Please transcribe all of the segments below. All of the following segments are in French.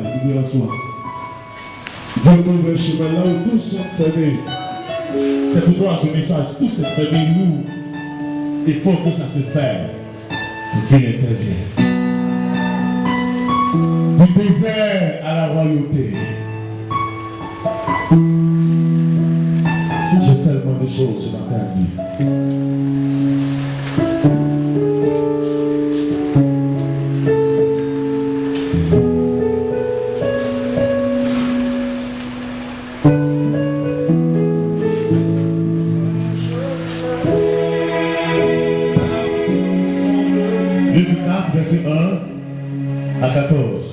là, tu dois l'asseoir. Dieu ouvre un chemin là où tous sont fermés. C'est pour toi ce message, tous sont fermés, nous. Il faut que ça se fasse pour qu'il intervienne. Du désert à la royauté. J'ai tellement de choses ce matin à dire. Luc 4, verset 1 à 14.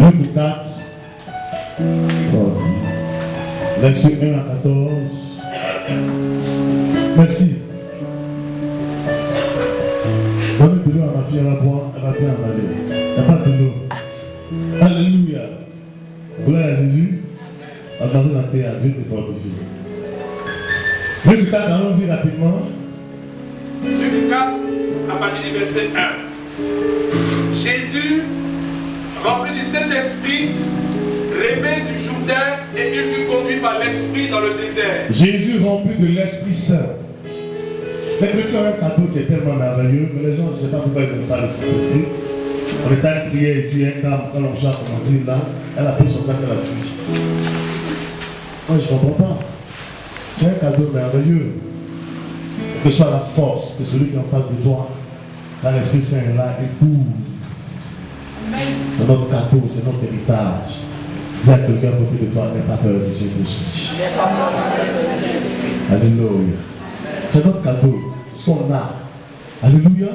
Luc 4, verset 1 à 14. Merci. Donnez de l'eau à ma fille, elle va boire, elle va bien avaler. Il n'y a pas de l'eau. Alléluia. Gloire à Jésus. Attendez la terre, Dieu te fortifie. Luc 4, allons-y rapidement. Luc 4, à partir du verset 1. Jésus, rempli du Saint-Esprit, rêvait du Jourdain et il fut conduit par l'Esprit dans le désert. Jésus rempli de l'Esprit Saint. Les chrétiens ont un cadeau qui est tellement merveilleux, mais les gens, je ne sais pas pourquoi ils ne parlent de Saint-Esprit. On est allé prier ici, un dame, quand l'on a commencé là, elle a pris son sac, elle a fui. Moi, je ne comprends pas. C'est un cadeau merveilleux. Que ce soit la force que celui qui est en face de toi, quand l'Esprit Saint est là, écoute. C'est notre cadeau, c'est notre héritage. Dis à quelqu'un à côté de toi, n'aie pas peur du Saint-Esprit. Alléluia. C'est notre cadeau, ce qu'on a. Alléluia.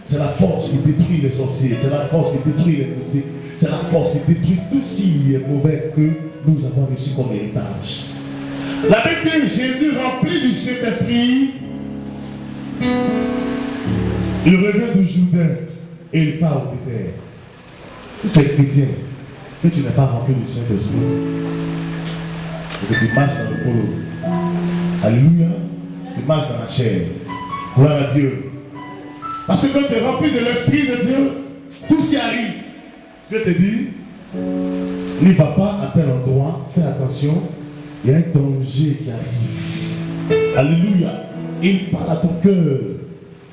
C'est la force qui détruit les sorciers, c'est la force qui détruit les mystiques, c'est la force qui détruit tout ce qui est mauvais que nous avons reçu comme héritage. La Bible dit, Jésus rempli du Saint-Esprit, il revient du Jourdain et il part au désert. Tu es chrétien, que tu n'es pas rempli du Saint-Esprit, et que tu marches dans le polo. Alléluia. Tu marches dans la chair. Gloire à Dieu. Parce que quand tu es rempli de l'Esprit de Dieu, tout ce qui arrive, Dieu te dit, n'y va pas à tel endroit, fais attention, il y a un danger qui arrive. Alléluia. Il parle à ton cœur.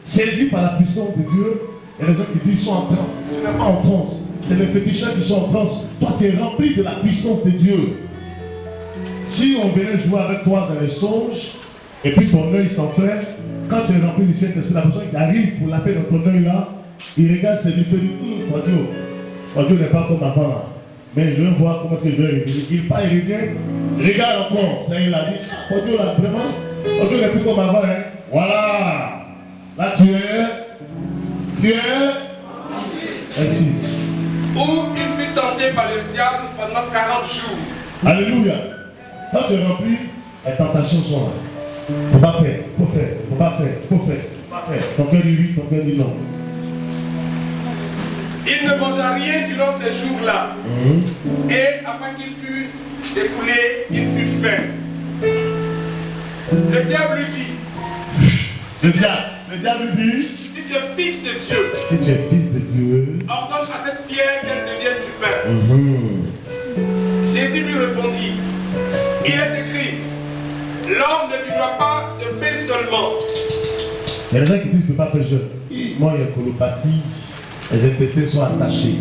Saisi par la puissance de Dieu, il y a des gens qui disent qu'ils sont en transe. Tu n'es pas en transe. C'est les féticheurs qui sont en transe. Toi, tu es rempli de la puissance de Dieu. Si on venait jouer avec toi dans les songes, et puis ton œil s'enflamme, quand tu es rempli du Saint-Esprit, la personne qui arrive pour l'appeler dans ton œil là, il regarde ses livres et dit, Dieu n'est pas comme avant là. Mais je veux voir comment est-ce que je vais revenir. Il part, il revient, regarde encore. Ça, il a dit, Dieu là, vraiment, Dieu n'est plus comme avant. Hein. Voilà. Là, tu es. Merci. Où il fut tenté par le diable pendant 40 jours. Alléluia. Quand tu es rempli, les tentations sont là. Faut pas faire, faut faire, faut pas faire, faut faire, faut pas faire. Ton cœur dit oui, ton cœur dit non. Il ne mangea rien durant ces jours-là. Et après qu'il fut écoulé, il fut faim. Le diable lui dit, le diable lui dit, si tu es fils de Dieu, ordonne à cette pierre qu'elle devienne du pain. Jésus lui répondit, il est écrit, l'homme ne vivra pas de pain seulement. Il y a des gens qui disent que je ne peux pas faire jeûne. Moi, il y a une colopathie, les intestins sont attachés.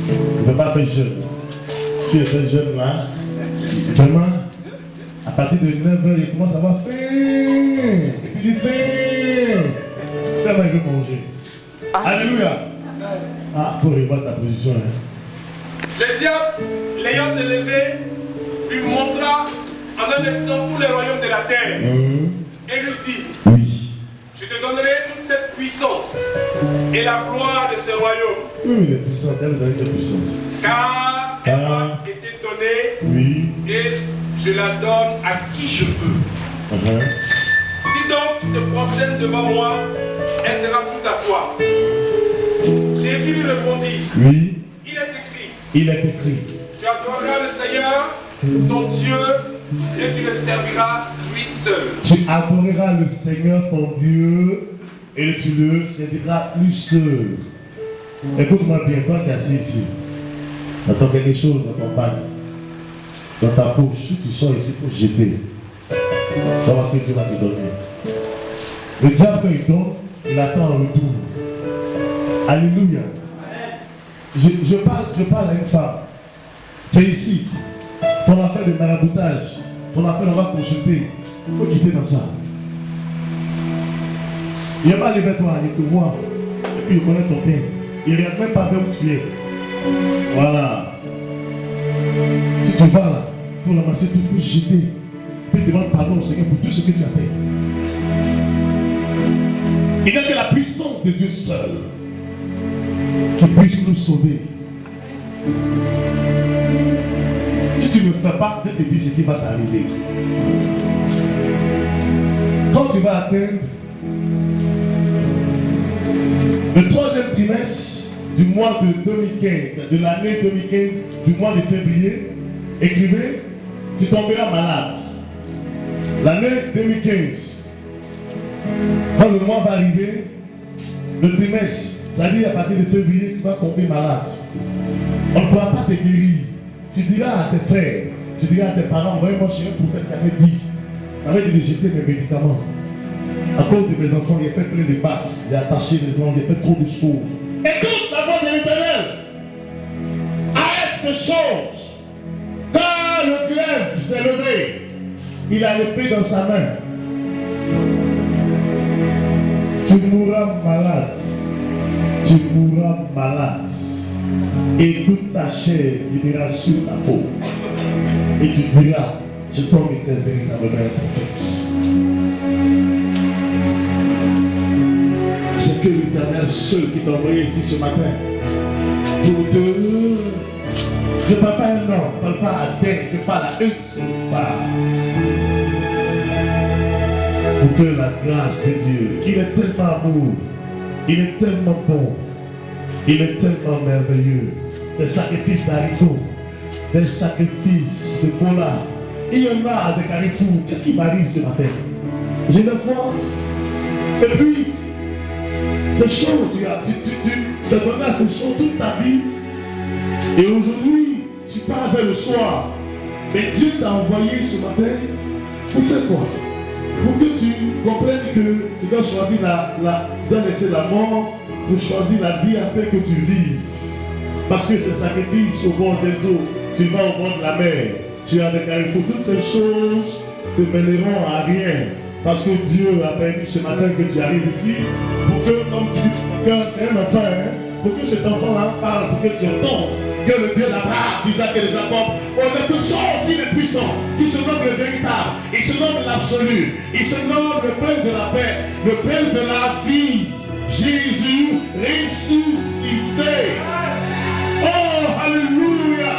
Je ne peux pas faire jeûne. Si je fais jeûne là, vraiment, à partir de 9h, il commence à avoir faim. Et puis il fait. Comment il veut manger. Alléluia. Ah, pour revoir ta position. Hein. Le diable, l'ayant élevé, lui montra en un instant tous les royaumes de la terre. Et lui dit, oui. je te donnerai toute cette puissance et la gloire de ce royaume. Oui, il est puissant, elle donne de puissance. Car elle m'a été donnée, oui. Et je la donne à qui je veux. Si donc tu te prosternes devant moi, elle sera toute à toi. Jésus lui répondit, oui. Il est écrit. Il est écrit. Tu adoreras le Seigneur, ton Dieu, et tu le serviras lui seul. Tu adoreras le Seigneur ton Dieu et tu le serviras lui seul. Écoute-moi bien, toi qui es assis ici, tu entends quelque chose dans ton panne, dans ta bouche, si tu sors ici pour jeter, tu vas voir ce que Dieu va te donner. Le diable, quand il donne, il attend un retour. Alléluia. Je parle à une femme. Tu es ici. Ton affaire de maraboutage, ton affaire, on va consulter. Il faut quitter dans ça. Il n'y a pas levé toi, il te voit. Et puis il connaît ton teint. Il ne regarde même pas vers où tu es. Voilà. Si tu vas là, il faut ramasser tout, il faut jeter. Puis demande pardon au Seigneur pour tout ce que tu as fait. Il n'y a que la puissance de Dieu seul qui puisse nous sauver. Si tu ne le fais pas, je te dis ce qui va t'arriver. Quand tu vas atteindre le 3e trimestre du mois de 2015, de l'année 2015, du mois de février, écrivez, tu tomberas malade. L'année 2015, quand le mois va arriver, le trimestre, c'est-à-dire à partir de février, tu vas tomber malade. On ne pourra pas te guérir. Tu diras à tes frères, tu diras à tes parents, voyez-moi chez un prophète qui avait dit de jeter mes médicaments. À cause de mes enfants, il a fait plein de passes, il a attaché les gens, il a fait trop de choses. Écoute la voix de l'Éternel. Arrête ces choses. Quand le glaive s'est levé, il a l'épée dans sa main. Tu mourras malade. Tu mourras malade. Et toute ta chair finira sur ta peau. Et tu diras, cet homme était véritablement un prophète. C'est que l'Éternel seul qui t'a envoyé ici ce matin. Pour te... Je ne parle pas à un homme, je ne parle pas à Dieu, je parle à une seule femme. Pour que la grâce de Dieu, il est tellement amour, il est tellement bon, il est tellement merveilleux. Des sacrifices d'haricots, des sacrifices de cola. Il y en a des carrefours. Qu'est-ce qui m'arrive ce matin? Je le vois. Et puis, ces choses, tu as donné à ces choses toute ta vie. Et aujourd'hui, tu pars vers le soir. Mais Dieu t'a envoyé ce matin pour faire quoi? Pour que tu comprennes que tu dois choisir tu dois laisser la mort pour choisir la vie afin que tu vives. Parce que ces sacrifices au bord des eaux, tu vas au bord de la mer, tu as des carrefours, toutes ces choses te mèneront à rien. Parce que Dieu a permis ce matin que tu arrives ici, pour que, comme tu dis, c'est un enfant, hein, pour que cet enfant-là parle, pour que tu entendes que le Dieu d'Abraham, d'Isaac et de Jacob, on a toutes choses, il est puissant, il se nomme le véritable, il se nomme l'absolu, il se nomme le Père de la paix, le Père de la vie, Jésus ressuscité. Oh, alléluia!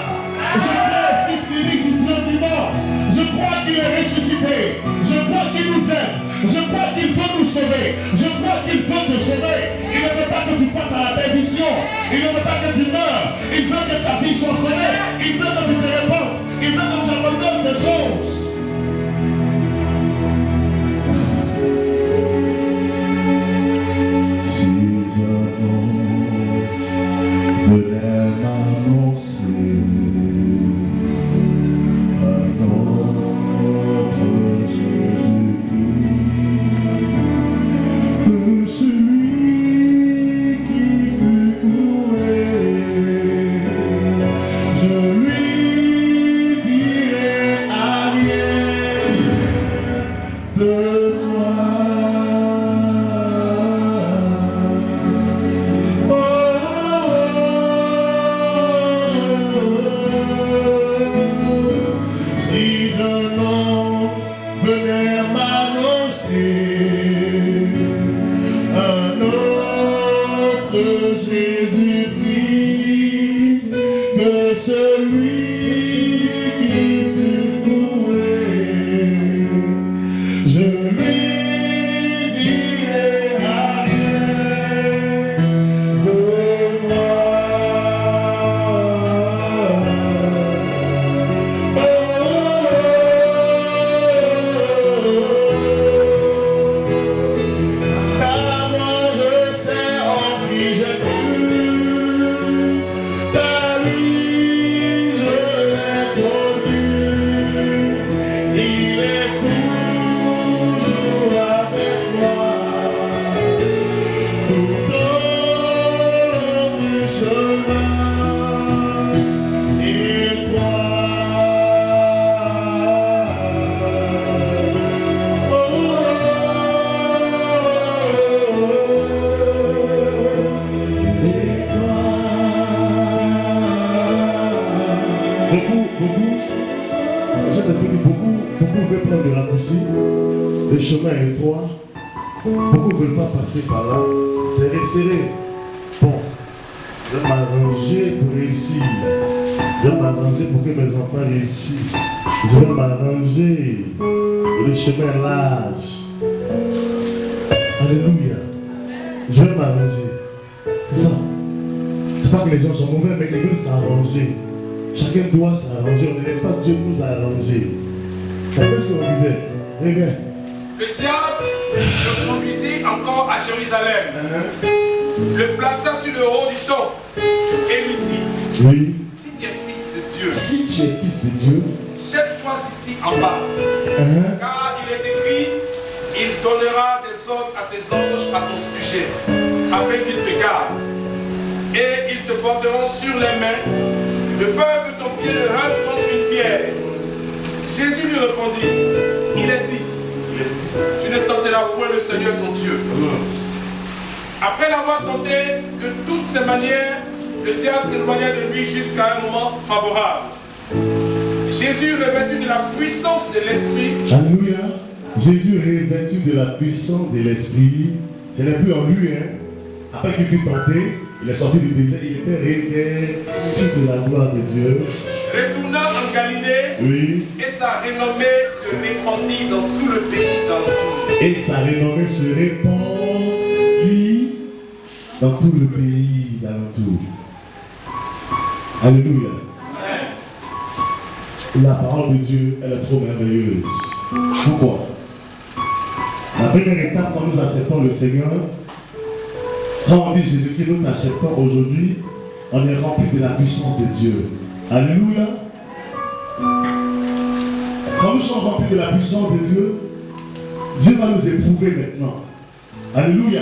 Je crois au Fils unique du Dieu vivant. Je crois qu'il est ressuscité. Je crois qu'il nous aime. Je crois qu'il veut nous sauver. Je crois qu'il veut te sauver. Il ne veut pas que tu partes à la perdition. Il ne veut pas que tu meurs. Il veut que ta vie soit sauvée. Il veut que tu te répandes. Il veut que tu abandonnes ces choses. Si je venais m'annoncer à notre Jésus-Christ, que celui qui fut couré, je lui beaucoup veulent prendre le raccourci, le chemin est étroit, beaucoup ne veulent pas passer par là, c'est resserré. Bon, je vais m'arranger pour réussir, je vais m'arranger pour que mes enfants réussissent, je vais m'arranger, le chemin est large. Alléluia, je vais m'arranger, c'est ça. C'est pas que les gens sont mauvais, mais ils veulent s'arranger. Chacun doit s'arranger, on ne laisse pas Dieu nous arranger. C'est ce qu'on disait. Eh bien. Le diable le conduisit encore à Jérusalem, le plaça sur le haut du temple et lui dit, oui. Si tu es fils de Dieu, si tu es fils de Dieu, jette-toi d'ici en bas, car il est écrit, il donnera des ordres à ses anges à ton sujet, afin qu'ils te gardent, et ils te porteront sur les mains, de peur que ton pied ne heurte contre une pierre. Jésus lui répondit, il est dit, tu ne tenteras point le Seigneur ton Dieu. Après l'avoir tenté de toutes ses manières, le diable s'éloigna de lui jusqu'à un moment favorable. Jésus, revêtu de la puissance de l'Esprit, alléluia, Jésus revêtu de la puissance de l'Esprit, ce n'est plus en lui, après qu'il fut tenté, il est sorti du désert, il était revêtu de la gloire de Dieu. Retourna en Galilée, oui. Et sa renommée se répandit dans tout le pays d'Alentour. Et sa renommée se répandit dans tout le pays d'Alentour. Alléluia. Amen. La parole de Dieu, elle est trop merveilleuse. Pourquoi? La première étape, quand nous acceptons le Seigneur, quand on dit Jésus-Christ, nous l'acceptons aujourd'hui, on est rempli de la puissance de Dieu. Alléluia. Quand nous sommes remplis de la puissance de Dieu, Dieu va nous éprouver maintenant. Alléluia.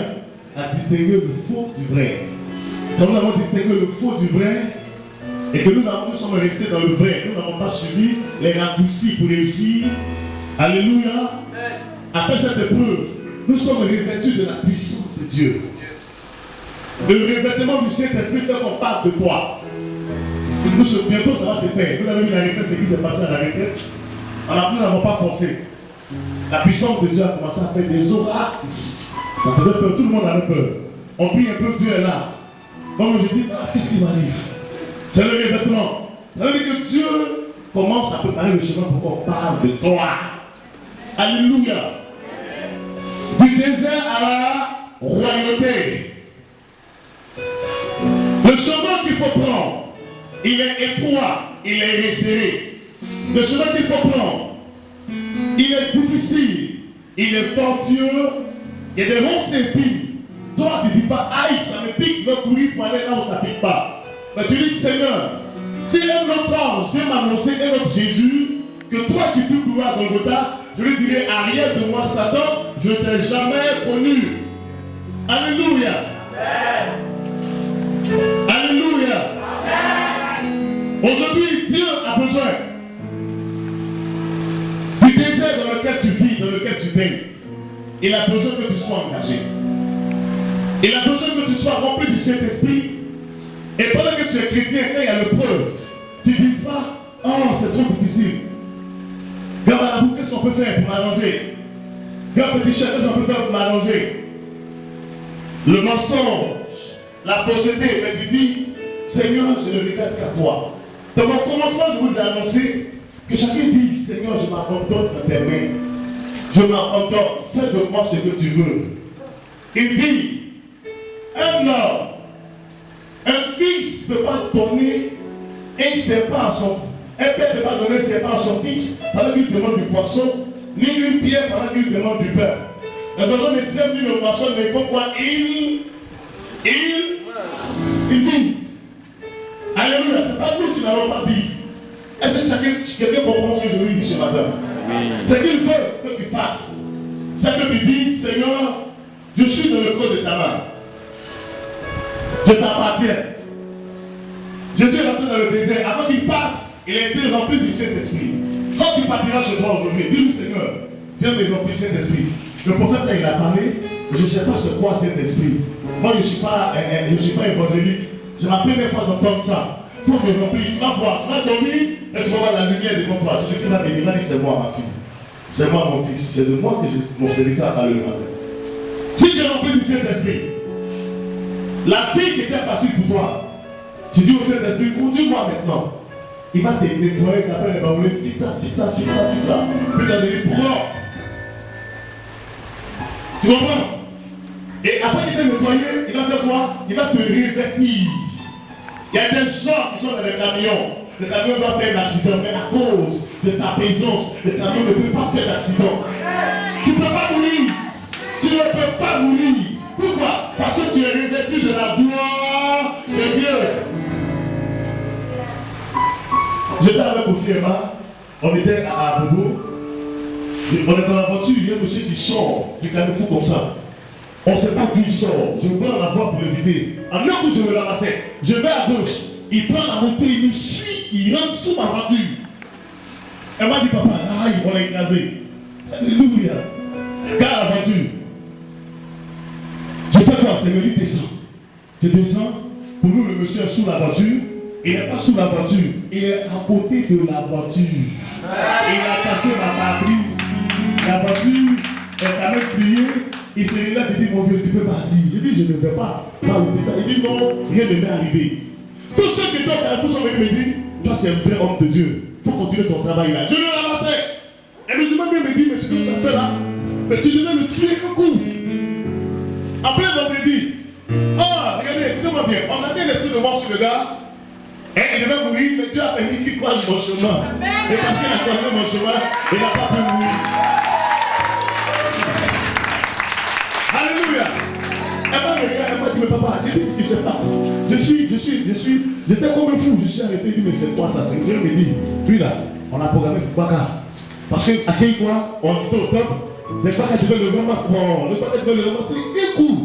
À distinguer le faux du vrai. Quand nous avons distingué le faux du vrai, et que nous sommes restés dans le vrai, nous n'avons pas suivi les raccourcis pour réussir. Alléluia. Après cette épreuve, nous sommes revêtus de la puissance de Dieu. Le revêtement du Saint-Esprit fait qu'on parle de toi. Bientôt ça va se faire. Vous avez vu la retraite, ce qui s'est passé à la retraite. Nous n'avons pas forcé. La puissance de Dieu a commencé à faire des oracles ici. Ça faisait peur, tout le monde avait peur. On prie un peu, Dieu est là. Donc je dis, qu'est-ce qui m'arrive? C'est le revêtement. Ça veut dire que Dieu commence à préparer le chemin pour qu'on parle de toi. Alléluia. Du désert à la royauté. Le chemin qu'il faut prendre, il est étroit, il est resserré. Le chemin qu'il faut prendre, il est difficile, il est tortueux, il y a des ronces épines. Toi, tu ne dis pas, aïe, ça me pique, je vais courir pour aller là où ça ne pique pas. Mais tu dis, Seigneur, si un autre ange vient m'annoncer, un autre Jésus, que toi qui fus courir à Golgotha, je lui dirai, arrière de moi, Satan, je ne t'ai jamais connu. Alléluia. Amen. Alléluia. Amen. Aujourd'hui, Dieu a besoin du désert dans lequel tu vis, dans lequel tu baignes. Il a besoin que tu sois engagé. Il a besoin que tu sois rempli du Saint-Esprit. Et pendant que tu es chrétien, quand il y a l'épreuve, tu ne dises pas, oh, c'est trop difficile. Regarde, qu'est-ce qu'on peut faire pour m'arranger? Regarde, petit cher, qu'est-ce qu'on peut faire pour m'arranger? Le mensonge, la fausseté, mais tu dis, Seigneur, je ne regarde qu'à toi. Dans mon commencement, je vous ai annoncé que chacun dit, Seigneur, je m'abandonne dans tes mains. Je m'abandonne, fais de moi ce que tu veux. Il dit, un homme, un fils ne peut pas donner un serpent à son fils. Un père ne peut pas donner un serpent à son fils pendant qu'il demande du poisson, ni une pierre pendant qu'il demande du pain. Les oiseaux ne s'aiment ni le poisson, mais ils font quoi? Ils vivent. Alléluia, ce n'est pas nous qui n'allons pas vivre. Est-ce que quelqu'un comprend ce que je lui dis ce matin? Ce qu'il veut que tu fasses, c'est que tu dises, Seigneur, je suis dans le creux de ta main. Je t'appartiens. Jésus est rentré dans le désert. Avant qu'il parte, il a été rempli du Saint-Esprit. Quand tu partiras chez toi aujourd'hui, dis-lui, Seigneur, viens me remplir Saint-Esprit. Le prophète, quand il a parlé, je ne sais pas ce qu'est Saint-Esprit. Moi, je ne suis pas évangélique. C'est ma première fois d'entendre ça. Il faut me remplir. Tu vas voir, tu vas dormir et tu vas voir la lumière devant toi. Celui qui va venir, il va dire, c'est moi, ma fille. c'est moi mon fils, c'est de moi que mon serviteur a parlé le matin. Si tu es rempli du Saint-Esprit, la vie qui était facile pour toi, tu dis au Saint-Esprit, conduis-moi maintenant. Il va te nettoyer, t'appelles les baoulés, vite, puis tu vas devenir propre. Tu comprends? Et après qu'il t'ait nettoyé, il va faire quoi? Il va te revêtir. Il y a des gens qui sont dans les camions. Le camion doit faire un accident, mais à cause de ta présence, le camion ne peut pas faire d'accident. Tu ne peux pas mourir. Tu ne peux pas mourir. Pourquoi? Parce que tu es revêtu de la gloire de Dieu. J'étais avec Ofiema, on était à Bobo. On est dans la voiture, il y a un monsieur qui sort du carrefour comme ça. On ne sait pas d'où il sort. Je prends la voie pour l'éviter. En un coup, je me ramassais. Je vais à gauche. Il prend la montée, il me suit, il rentre sous ma voiture. Elle m'a dit, papa, on l'a écrasé. Alléluia. Regarde la voiture. Je fais quoi? C'est me dit, descends. Je descends. Pour nous, le monsieur est sous la voiture. Il n'est pas sous la voiture. Il est à côté de la voiture. Il a cassé ma pare-brise. La voiture est quand même pliée. Il s'est là et dit, mon Dieu, tu peux partir. J'ai dit, je ne vais pas. Il dit, non, rien ne m'est arrivé. Tous ceux qui étaient au carrefour sont venus me dire, toi tu es un vrai homme de Dieu. Il faut continuer ton travail là. Je le ramassais. Et le musulman me dit, mais ce que tu as fait là, mais tu devais me tuer un coup. En plein vendredi. Ah, regardez, écoutez-moi bien. On a mis l'esprit de mort sur le gars. Et il devait mourir, mais Dieu a permis qu'il croise mon chemin. Et parce qu'il a croisé mon chemin, il n'a pas pu mourir. Alléluia. Elle m'a regardé, elle m'a dit, mais papa, il sait pas. J'étais comme un fou. Je suis arrêté, il dit, mais c'est quoi ça? C'est que Dieu me dit, lui là, on a programmé pour Baka. Parce qu'à quel point, on était au top, c'est pas que tu veux le ramasser. Non, le pas que tu veux le ramasser, c'est cool.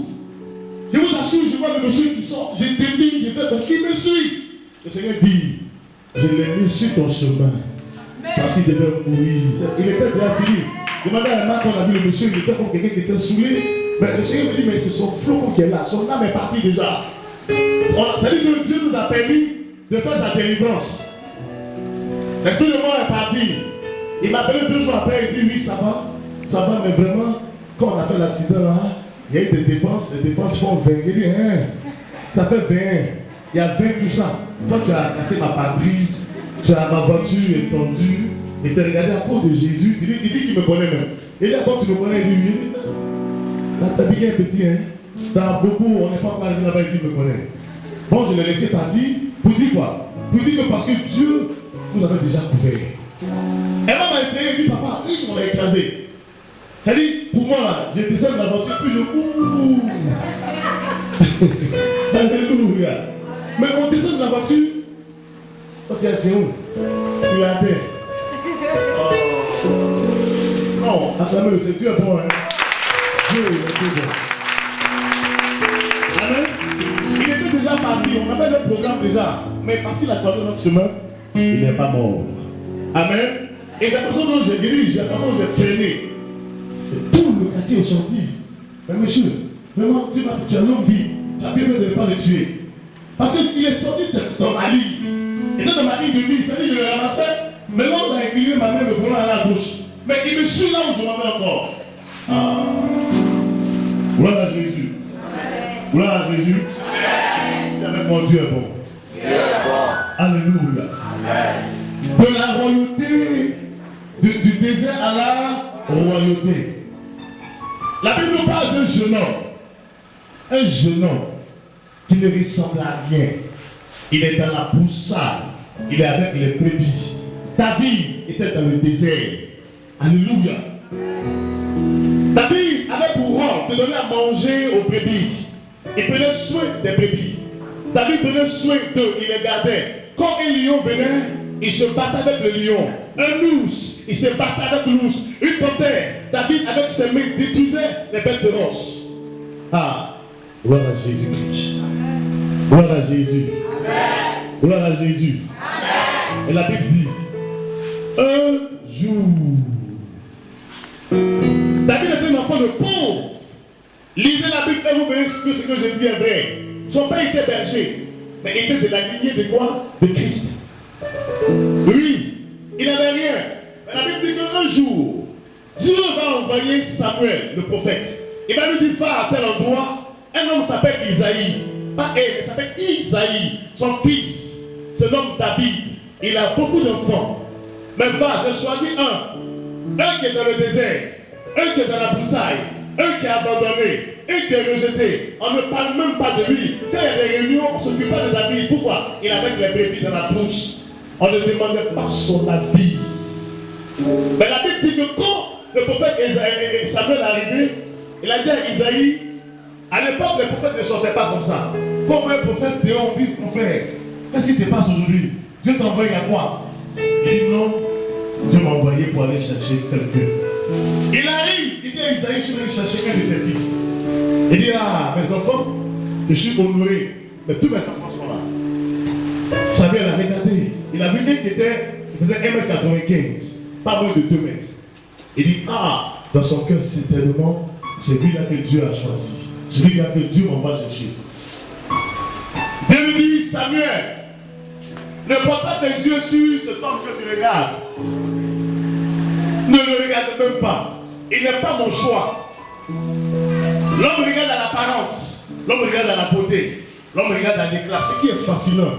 Je vous assure, je vois le monsieur qui sort, j'ai défini, j'ai fait, donc il me suit. Le Seigneur dit, je l'ai mis sur ton chemin. Parce qu'il devait mourir. Il était déjà fini. Demandez à la main qu'on a vu le monsieur, il était comme quelqu'un qui était saoulé. Mais le Seigneur me dit, mais c'est son flot qui est là. Son âme est partie déjà. C'est-à-dire que Dieu nous a permis de faire sa délivrance. L'esprit de mort est parti. Il m'a appelé 2 jours après, il dit, oui, ça va, mais vraiment, quand on a fait l'accident là, il y a eu des dépenses, les dépenses font 20. Il dit, hein, ça fait 20. Il y a 20 tout ça. Toi, tu as cassé ma pare-brise, tu as ma voiture étendue, et tu as regardé à cause de Jésus. Il dit qu'il me connaît même. Il dit, quand tu me connais, il dit, oui, t'as bien petit, hein. Dans beaucoup, on n'est pas mal là-bas et qui me connaît. Bon, je l'ai laissé partir. Pour dire quoi? Pour dire que parce que Dieu nous avait déjà couvert. Elle m'a effrayé, elle dit, papa, oui, on l'a écrasé. Elle dit, pour moi là, j'ai descendu la voiture, puis le ouh. Alléluia. Mais on descend de la voiture, quand tu es assis où? Il est à terre. Oh. Non, acclamez le Seigneur, Dieu est bon, hein. Dieu est bon. Amen. Il était déjà parti, on avait le programme déjà. Mais parce qu'il a croisé notre chemin, il n'est pas mort. Amen. Et la façon dont j'ai guéri, la façon dont j'ai freiné, tout le quartier est sorti. Mais monsieur, vraiment, tu as longue vie. Tu as bien fait de ne pas le tuer. Parce qu'il est sorti dans ma ligne. Il était dans ma ligne de vie. C'est-à-dire que je le ramassais. Mais l'autre a incliné ma main, le volant à la gauche. Mais il me suit là où je m'en mets encore. Ah. Gloire à Jésus. Gloire à Jésus. Et avec mon Dieu est bon. Alléluia. De la royauté, du désert à la royauté. La Bible nous parle d'un jeune homme. Un jeune homme qui ne ressemble à rien. Il est dans la broussard. Il est avec les brebis. David était dans le désert. Alléluia. David avait pour rôle de donner à manger aux brebis. Il prenait soin des brebis. David prenait soin d'eux. Il les gardait. Quand un lion venait, il se battait avec le lion. Un ours, il se battait avec l'ours. Une panthère, David avec ses mains détruisait les bêtes féroces. Ah, gloire à Jésus-Christ. Gloire à Jésus. Amen. Gloire à Jésus. Amen. Et la Bible dit, un jour, David était un enfant de pauvre. Lisez la Bible et vous verrez que ce que je dis est vrai. Son père était berger, mais il était de la lignée de quoi? De Christ. Lui, il n'avait rien. Mais la Bible dit qu'un jour, Dieu va envoyer Samuel, le prophète. Il va lui dire, va à tel endroit. Un homme s'appelle Isaïe. Pas elle, il s'appelle Isaïe. Son fils se nomme David. Il a beaucoup d'enfants. Mais va, j'ai choisi un qui est dans le désert, un qui est dans la broussaille, un qui est abandonné, un qui est rejeté. On ne parle même pas de lui. Quand il y a des réunions, on ne s'occupe pas de David. Pourquoi? Il avait les brebis dans la brousse. On ne demandait pas son avis. Mais la Bible dit que quand le prophète Samuel est arrivé, il a dit à Isaïe, à l'époque les prophètes ne sortaient pas comme ça. Comme un prophète dehors dit, prophète, qu'est-ce qui se passe aujourd'hui? Dieu t'a envoyé à quoi? Il dit non, Dieu m'a envoyé pour aller chercher quelqu'un. Il arrive, il dit à Isaïe, je vais aller chercher un de tes fils. Il dit, ah, mes enfants, je suis honoré, mais tous mes enfants sont là. Samuel a regardé, il a vu un qui faisait 1m95, pas moins de 2 mètres. Il dit, ah, dans son cœur, certainement, c'est lui-là que Dieu a choisi. Celui-là que Dieu m'envoie chercher. Dieu lui dit, Samuel, ne porte pas tes yeux sur cet homme que tu regardes. Ne le regarde même pas. Il n'est pas mon choix. L'homme regarde à l'apparence. L'homme regarde à la beauté. L'homme regarde à l'éclat. Ce qui est fascinant.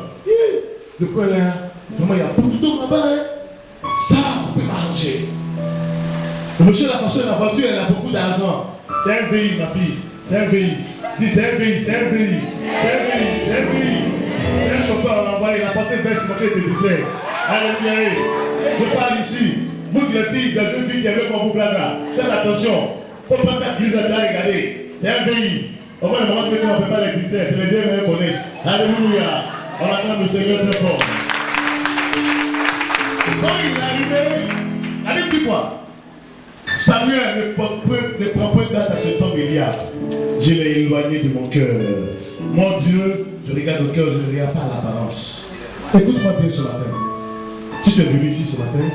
Le coin là, vraiment, il y a beaucoup d'eau là-bas. Hein? Ça peut m'arranger. Le monsieur, la façon de la voiture, elle a beaucoup d'argent. C'est un pays, ma fille. C'est un pays. Dis, c'est un pays, c'est un pays. C'est un pays, c'est un pays. C'est un chauffeur, on l'a envoyé, il a porté 20 moquets de dessert. Alléluia. Je parle ici. Vous, les filles, les jeunes filles qui aiment mon boucle là, faites attention. Il ne faut pas faire grise à regarder. C'est un pays. Au moins, le moment que on ne peut pas les distraire, c'est les deux qui connaissent. Alléluia. On acclame le Seigneur très fort. Quand il est arrivé, la Bible dit quoi? Samuel ne prend point date à cet homme Eliab. Je l'ai éloigné de mon cœur. Mon Dieu, je regarde au cœur, je ne regarde pas à l'apparence. Écoute-moi bien ce matin. Si tu es venu ici ce matin,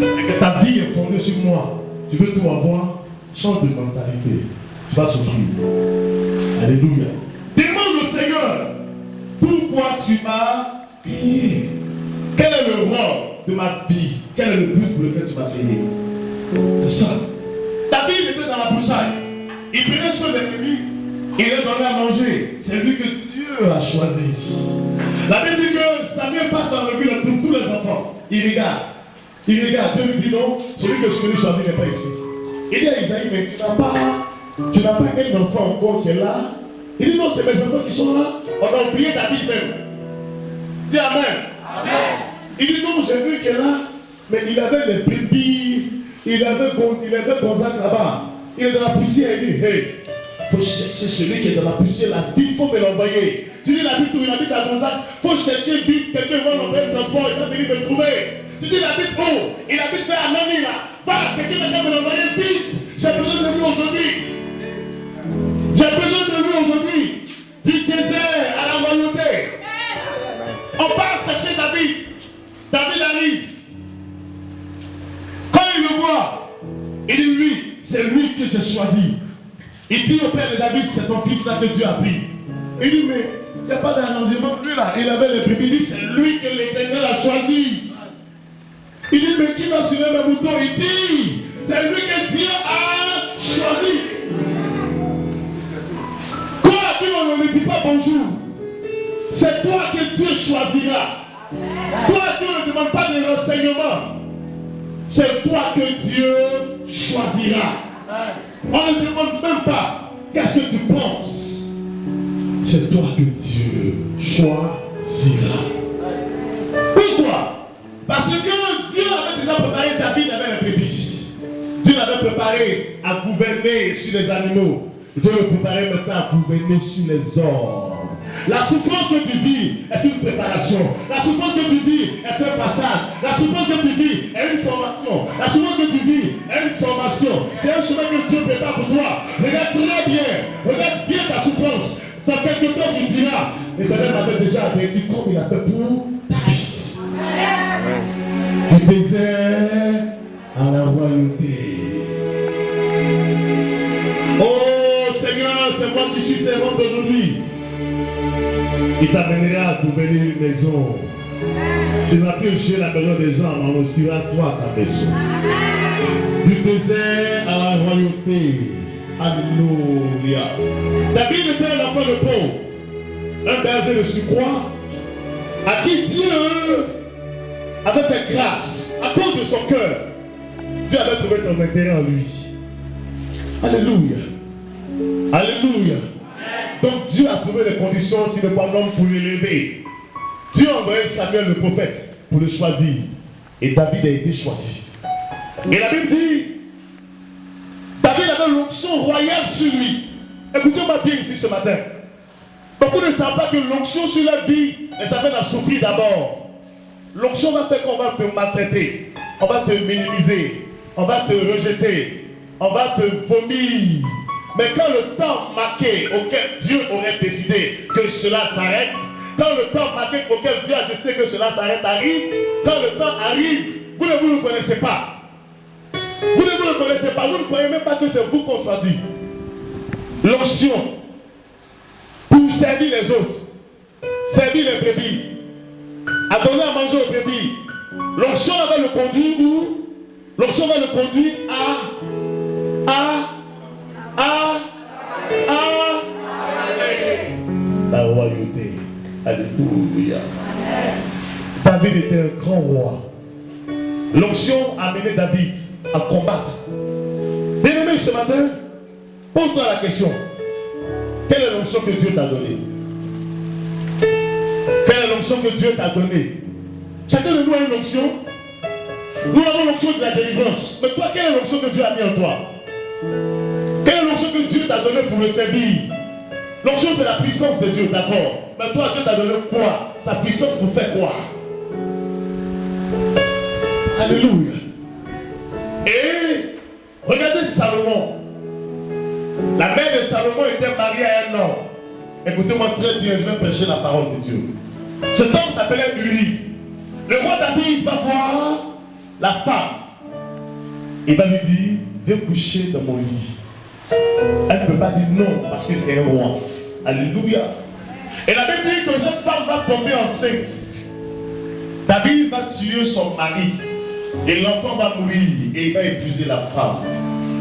et que ta vie est fondée sur moi, tu veux tout avoir, change de mentalité. Tu vas souffrir. Alléluia. Demande au Seigneur, pourquoi tu m'as créé? Quel est le rôle de ma vie? Quel est le but pour lequel tu m'as créé? C'est ça. David était dans la broussaille. Il prenait soin des brebis. Il leur donnait à manger. C'est lui que Dieu a choisi. La Bible dit que Samuel passe en revue tous les enfants. Il regarde. Il regarde. Dieu lui dit non, celui que je suis venu choisir n'est pas ici. Il dit à Isaïe, mais tu n'as pas un enfant encore qui est là. Il dit non, c'est mes enfants qui sont là. On a oublié David même. Dis Amen. Amen. Il dit non, j'ai vu qu'il est là. Mais il avait des brebis. Il avait Gonzague là-bas. Il est dans la poussière. Il dit, hey, il faut chercher celui qui est dans la poussière là. Il faut me l'envoyer. Tu dis, il habite où? Il habite à Gonzague. Il faut chercher vite. Quelqu'un va l'envoyer le transport. Il va venir me trouver. Tu dis, il habite où? Il habite vers Anani là. Va, quelqu'un va me l'envoyer vite. J'ai besoin de lui aujourd'hui. J'ai besoin de lui aujourd'hui. Du désert à la royauté. On part chercher David. David arrive. Quand il le voit, il dit lui, c'est lui que j'ai choisi. Il dit au père de David, c'est ton fils là que Dieu a pris. Il dit, mais il n'y a pas d'arrangement. Lui là, il avait les brebis. Il dit, c'est lui que l'Éternel a choisi. Il dit, mais qui va suivre mes moutons? Il dit, c'est lui que Dieu a choisi. Toi qui on ne dit pas bonjour, c'est toi que Dieu choisira. Toi qui on ne demande pas de renseignements, c'est toi que Dieu choisira. On ne demande même pas qu'est-ce que tu penses. C'est toi que Dieu choisira. Pourquoi? Parce que Dieu avait déjà préparé David avec les brebis. Dieu l'avait préparé à gouverner sur les animaux. Dieu le préparait maintenant à gouverner sur les hommes. La souffrance que tu vis est une préparation. La souffrance que tu vis est un passage. La souffrance que tu vis est une formation. La souffrance que tu vis est une formation. C'est un chemin que Dieu prépare pour toi. Regarde très bien. Regarde bien ta souffrance. Dans quelque temps, tu diras, l'Éternel m'avait déjà averti comme il a fait pour David. Du désert à la royauté. Oh Seigneur, c'est moi qui suis servant d'aujourd'hui. Il t'amènera à gouverner une maison. Tu n'as plus jouer la maison des gens, mais on aussi à toi ta maison. désert à la royauté. Alléluia. David était un enfant de pauvre, un berger de surcroît, à qui Dieu avait fait grâce à cause de son cœur. Dieu avait trouvé son intérêt en lui. Alléluia. Alléluia. Donc Dieu a trouvé les conditions aussi de prendre l'homme pour l'élever. Dieu a envoyé Samuel le prophète pour le choisir. Et David a été choisi. Et la Bible dit, David avait l'onction royale sur lui. Écoutez-moi bien ici ce matin. Beaucoup ne savent pas que l'onction sur la vie les amène à souffrir d'abord. L'onction va faire qu'on va te maltraiter, on va te minimiser, on va te rejeter, on va te vomir. Mais quand le temps marqué auquel Dieu aurait décidé que cela s'arrête, quand le temps marqué auquel Dieu a décidé que cela s'arrête arrive, quand le temps arrive, vous ne vous le connaissez pas. Vous ne vous le connaissez pas, vous ne croyez même pas que c'est vous qu'on choisit. L'onction pour servir les autres, servir les brebis, à donner à manger aux brebis. L'onction va le conduire où? L'onction va le conduire la royauté. Alléluia. David était un grand roi. L'onction a mené David à combattre. Bien-aimé, ce matin, pose-toi la question. Quelle est l'onction que Dieu t'a donnée? Quelle est l'onction que Dieu t'a donnée? Chacun de nous a une onction. Nous avons l'onction de la délivrance. Mais toi, quelle est l'onction que Dieu a mis en toi? Quelle est l'onction que Dieu t'a donnée pour le servir? L'onction, c'est la puissance de Dieu, d'accord? Mais toi, Dieu t'a donné quoi? Sa puissance pour faire quoi? Alléluia. Et regardez Salomon. La mère de Salomon était mariée à un homme. Écoutez-moi très bien, je vais prêcher la parole de Dieu. Cet homme s'appelait Uri. Le roi David va voir la femme. Il va lui dire, viens coucher dans mon lit. Elle ne peut pas dire non parce que c'est un roi. Alléluia. Et la Bible dit que cette femme va tomber enceinte. David va tuer son mari. Et l'enfant va mourir. Et il va épuiser la femme.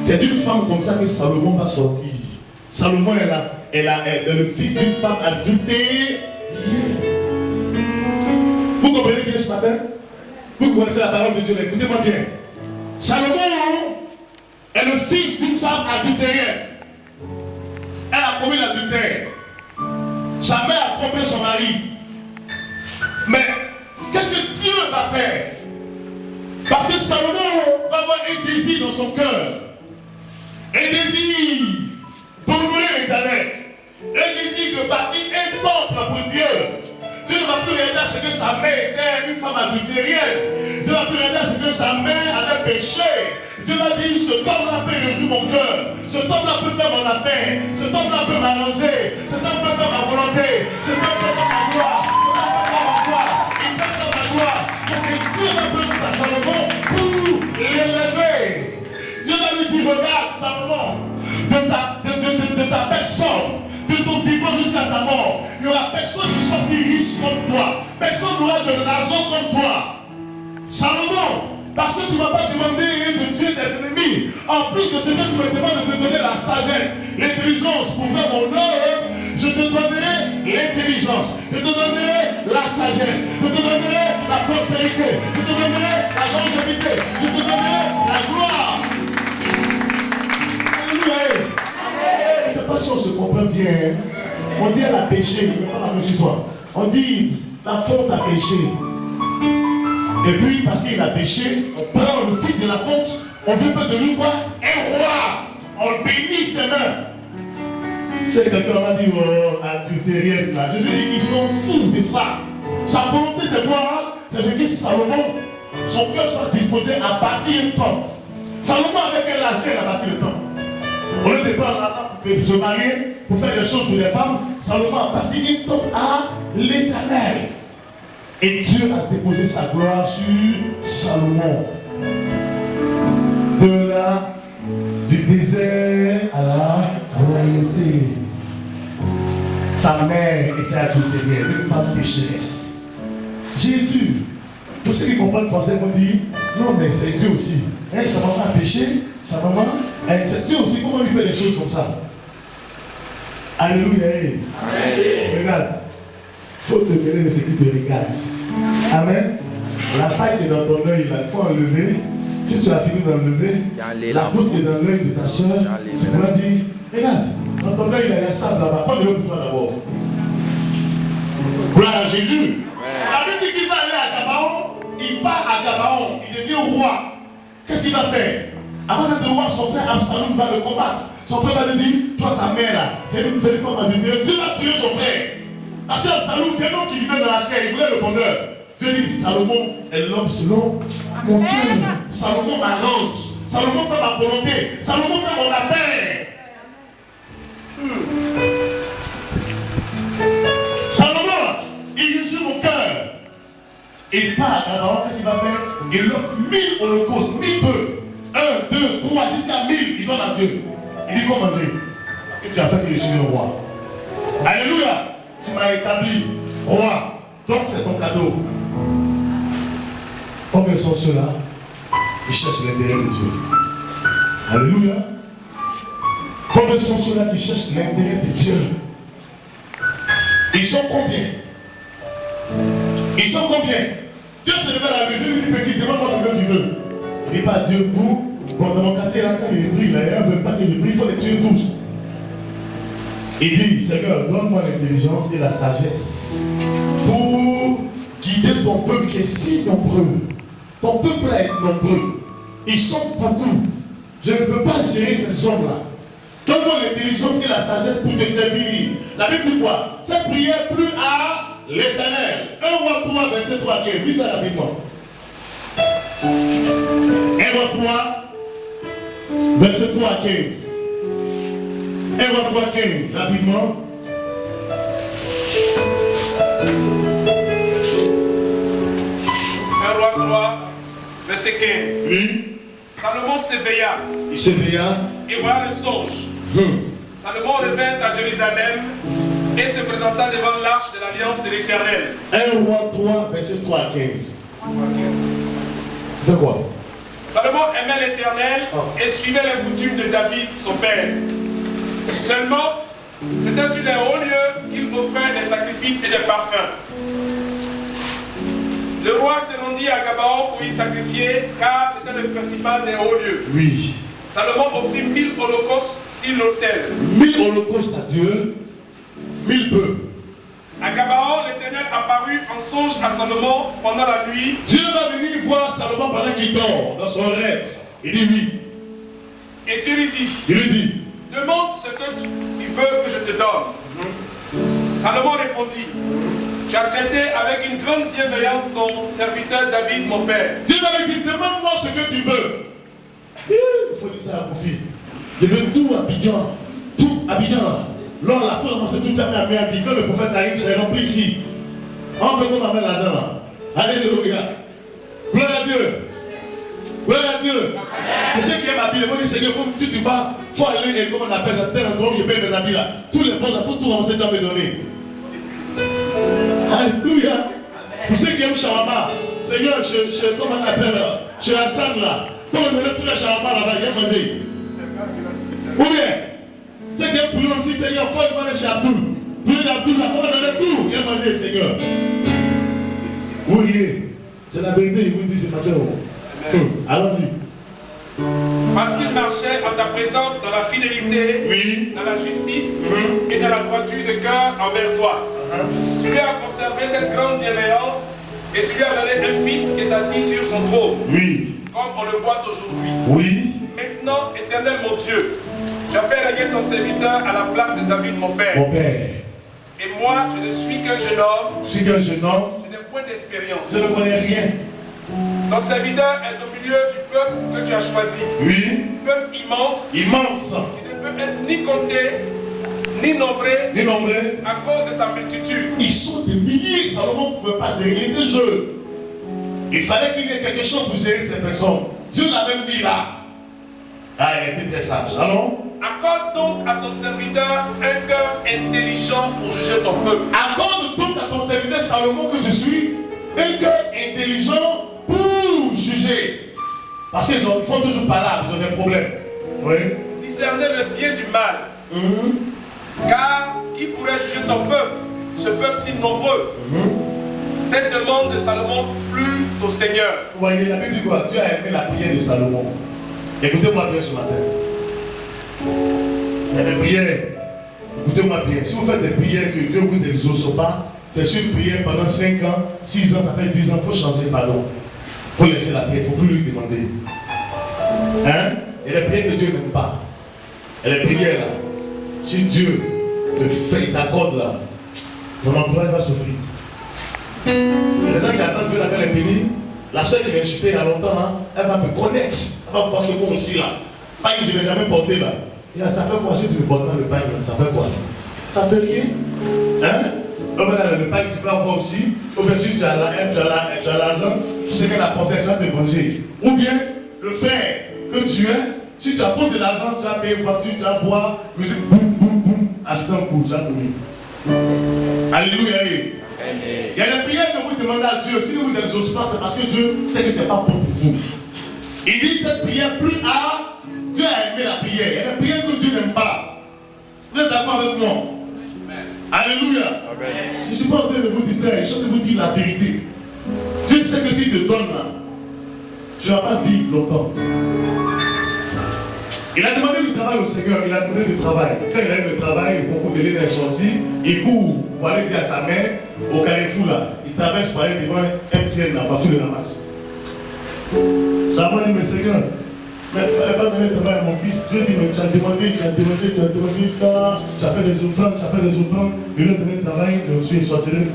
C'est d'une femme comme ça que Salomon va sortir. Salomon est le fils d'une femme adultère. Vous comprenez bien ce matin? Vous connaissez la parole de Dieu, écoutez-moi bien. Salomon est le fils d'une femme adultérienne. Elle a commis l'adultère. Sa mère a trompé son mari. Mais qu'est-ce que Dieu va faire? Parce que Salomon va avoir un désir dans son cœur. Un désir d'honorer l'Éternel. Un désir de bâtir un temple pour Dieu. Dieu ne va plus regarder à ce que sa mère était une femme adultérienne. Dieu ne va plus regarder à ce que sa mère avait péché. Dieu va dire, ce homme-là peut réjouir mon cœur. Cet homme-là peut faire mon affaire. Cet homme-là peut m'arranger. Cet homme peut faire ma volonté. Cet homme peut faire ma gloire. Cet homme peut faire ma gloire. Il peut faire ma gloire. Parce que Dieu va plus à Salomon pour l'élever. Dieu va lui dire, regarde Salomon, de ta personne, de ton vivant jusqu'à ta mort, il n'y aura personne qui soit si riche comme toi. Personne n'aura de l'argent comme toi. Salomon, parce que tu ne m'as pas demandé de tuer tes ennemis. En plus de ce que tu me demandes de te donner la sagesse, l'intelligence pour faire mon œuvre, je te donnerai l'intelligence, je te donnerai la sagesse, je te donnerai la prospérité, je te donnerai la longévité, je te donnerai la gloire. Alléluia. Je ne sais pas si on se comprend bien. On dit elle a péché, mais pas la main sur toi. On dit la faute a péché. Et puis, parce qu'il a péché, on prend le fils de la faute, on veut faire de lui quoi? Un roi. On bénit ses mains. C'est quelqu'un va dire, adultérienne là. Je veux dire, ils sont fous de ça. Sa volonté, c'est quoi? C'est de dire Salomon, son cœur soit disposé à bâtir un temple. Salomon, avec quel âge il a bâti le temple? Au lieu de prendre l'argent pour se marier, pour faire des choses pour les femmes, Salomon a bâti un temple à l'Éternel. Et Dieu a déposé sa gloire sur Salomon. Du désert à la royauté. Sa mère était adultérienne, une femme pécheresse. Jésus Pour ceux qui comprennent le français, vont dire, non mais c'est Dieu aussi. Hein, sa maman a péché, sa maman, hein, c'est Dieu aussi, comment il fait des choses comme ça? Alléluia. Amen. Regarde, il faut te mêler de ce qui te regarde. Amen. La paille qui est dans ton œil, il faut enlever. Si tu as fini d'enlever, la poutre qui est dans l'œil de ta soeur, tu pourras dire, regarde, dans ton œil, il y a ça là-bas. Prends le pour toi d'abord. Gloire à Jésus. La Bible dit qu'il va aller à Gabaon, il part à Gabaon, il devient roi. Qu'est-ce qu'il va faire? Avant d'être roi, son frère Absalom va le combattre. Son frère va lui dire, toi ta mère là, c'est une femme à venir, Dieu va tuer son frère. Parce que Absalom, c'est un homme qui vivait dans la chair, il voulait le bonheur. Dieu dit, Salomon est l'homme selon mon cœur. Salomon m'arrange. Salomon fait ma volonté. Salomon fait mon affaire. Salomon, il résume mon cœur. Il part à Gabaon, qu'est-ce qu'il va faire? Il offre 1000 holocaustes, 1000 bœufs. 1, 2, 3, jusqu'à 1000, il donne à Dieu. Il dit, il faut manger. Parce que tu as fait que je suis le roi. Alléluia. Tu m'as établi roi. Donc c'est ton cadeau. Combien sont ceux-là qui cherchent l'intérêt de Dieu? Alléluia. Combien sont ceux-là qui cherchent l'intérêt de Dieu? Ils sont combien? Ils sont combien? Dieu te révèle à lui. Dieu lui dit, petit, demande-moi ce que tu veux. Il dit pas Dieu pour. Bon, dans mon quartier, là, quand il prie, là, il ne veut pas qu'il prie, il faut les tuer tous. Il dit, Seigneur, donne-moi l'intelligence et la sagesse pour guider ton peuple qui est si nombreux. Ton peuple est nombreux. Ils sont beaucoup. Je ne peux pas gérer ces hommes-là. Donne-moi l'intelligence et la sagesse pour te servir. La Bible dit quoi? Cette prière plut à l'Éternel. 1 Roi 3, verset 3 à 15. Lis ça rapidement. 1 Roi 3, verset 3 à 15. 1 Roi 3, 15, rapidement. Roi 3, verset 15. Oui. Salomon s'éveilla. Il s'éveilla. Et voilà le songe. Salomon revint à Jérusalem et se présenta devant l'arche de l'alliance de l'Éternel. 1 Roi 3, verset 3 à 15. De quoi? Salomon aimait l'Éternel et suivait les coutumes de David, son père. Seulement, c'était sur les hauts lieux qu'il offrait des sacrifices et des parfums. Le roi se rendit à Gabaon pour y sacrifier, car c'était le principal des hauts lieux. Oui. Salomon offrit 1000 holocaustes sur l'autel. 1000 holocaustes à Dieu, 1000 bœufs. À Gabaon, l'Éternel apparut en songe à Salomon pendant la nuit. Dieu va venir voir Salomon pendant qu'il dort, dans son rêve. Il dit oui. Et Dieu lui dit, demande ce que tu veux que je te donne. Salomon répondit, tu as traité avec une grande bienveillance ton serviteur David, mon père. Dieu va lui dire, demande-moi ce que tu veux. Il faut dire ça à Kofi. Je veux tout Abidjan. Tout Abidjan là. Lors la fois, c'est tout jamais à Miami. Quand le prophète arrive, c'est rempli ici. On fait qu'on amène l'argent là. Alléluia. Gloire à Dieu. Gloire à Dieu. Pour ceux qui aiment la Bible, ils vont dire, Seigneur, faut aller, et comment on appelle, dans tel endroit où il paye mes habits là. Tous les bons, il faut tout ramasser, jamais donner. Alléluia. Pour ceux qui aiment shawarma, Seigneur, comment on appelle, chez Hassan là, quand on donne tous les shawarma là-bas, il y a mangé. Ou bien, ceux qui aiment bouillon aussi, Seigneur, il faut aller chez Abdoul. Bouillon d'Abdoul, il faut donner tout, il y a mangé, Seigneur. Vous voyez, c'est la vérité, il vous dit ce matin. Allons-y. Parce qu'il marchait en ta présence dans la fidélité, dans la justice et dans la droiture de cœur envers toi. Tu lui as conservé cette grande bienveillance et tu lui as donné un fils qui est assis sur son trône. Comme on le voit aujourd'hui. Maintenant, Éternel mon Dieu, tu as fait régner ton serviteur à la place de David mon père. Et moi, je ne suis qu'un jeune homme. Je n'ai point d'expérience. Je ne connais rien. Ton serviteur est au milieu du peuple que tu as choisi. Peuple immense. Qui ne peut être ni compté, ni nombré à cause de sa multitude. Ils sont des milliers. Salomon ne pouvait pas gérer les jeux. Il fallait qu'il y ait quelque chose pour gérer ces personnes. Dieu l'a même mis là. Ah, il était très sage. Allons. Accorde donc à ton serviteur un cœur intelligent pour juger ton peuple. Accorde donc à ton serviteur Salomon que je suis un cœur intelligent Parce qu'ils font toujours pas là, ils ont des problèmes. Oui. Pour discerner le bien du mal. Car qui pourrait juger ton peuple, ce peuple si nombreux? Cette demande de Salomon plut au Seigneur. Vous voyez, la Bible dit quoi? Dieu a aimé la prière de Salomon. Écoutez-moi bien ce matin. Il y a des prières. Écoutez-moi bien. Si vous faites des prières que Dieu ne vous exauce pas, c'est une prière pendant 5 ans, 6 ans, ça fait 10 ans, il faut changer, pardon. Il faut laisser la prière, il ne faut plus lui demander. Hein? Et les prières que Dieu n'aime pas. Et les prières là, si Dieu te fait, il t'accorde là, ton entourage va souffrir. Il y a des gens qui attendent Dieu avec les bénis. La soeur qui m'a insulté il y a longtemps, là, elle va me connaître. Elle va voir que moi aussi là. Pain que je n'ai jamais porté là. Et là, ça fait quoi si tu ne portes pas le pain là? Ça fait quoi? Ça fait rien. Hein? Le pain que tu peux avoir aussi. Ou bien si tu as l'argent, tu sais qu'elle a porté, tu vas te manger. Ou bien le fait que tu es, si tu apportes de l'argent, tu vas payer une voiture, tu vas boire, musique boum boum boum, à ce temps tu vas mourir. Alléluia. Il y a des prières que vous demandez à Dieu. Si vous ne vous exaucez pas, c'est parce que Dieu sait que ce n'est pas bon pour vous. Il dit cette prière plus à Dieu a aimé la prière. Il y a des prières que Dieu n'aime pas. Vous êtes d'accord avec moi? Alléluia. Je ne suis pas en train de vous distraire. Je suis en train de vous dire la vérité. Dieu sait que s'il te donne là, tu ne vas pas vivre longtemps. Il a demandé du travail au Seigneur, il a demandé du travail. Quand il a eu le travail, le concours de l'île est sorti, il court pour aller dire à sa mère, au carrefour là, il traverse par aller devant un MTN là, partout le ramasse. Ça m'a dit, mais Seigneur, mais il ne fallait pas donner le travail à mon fils. Dieu dit, mais tu as demandé ça, tu as fait des offrandes, il lui a donné le travail, je suis sorcelé.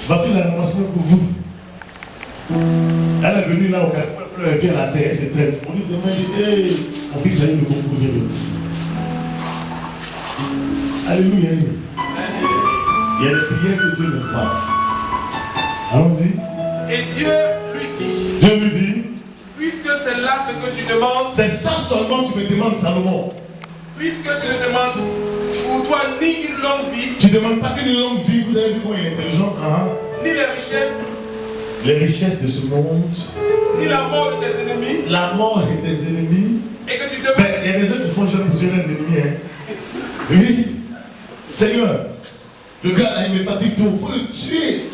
Va-t-il la ramasser pour vous? Elle est venue là au carrefour. Et puis à la terre, c'est très. On lui demande, hey, mon fils a eu le concours de Dieu. Alléluia. Il y a des prières que Dieu n'aime pas. Allons-y. Et Dieu lui dit. Dieu lui dit. Puisque c'est là ce que tu demandes. C'est ça seulement que tu me demandes, Salomon. Puisque tu ne demandes pour toi ni une longue vie. Tu ne demandes pas une longue vie, vous avez vu comment il est intelligent, hein? Ni les richesses. Les richesses de ce monde. Ni la mort de tes ennemis. La mort de tes ennemis. Et que tu demandes. Mais il y a des gens qui font jeune pour tuer les ennemis. Hein. Oui. Seigneur, le gars là, il me fatigue tout. Il faut le tuer.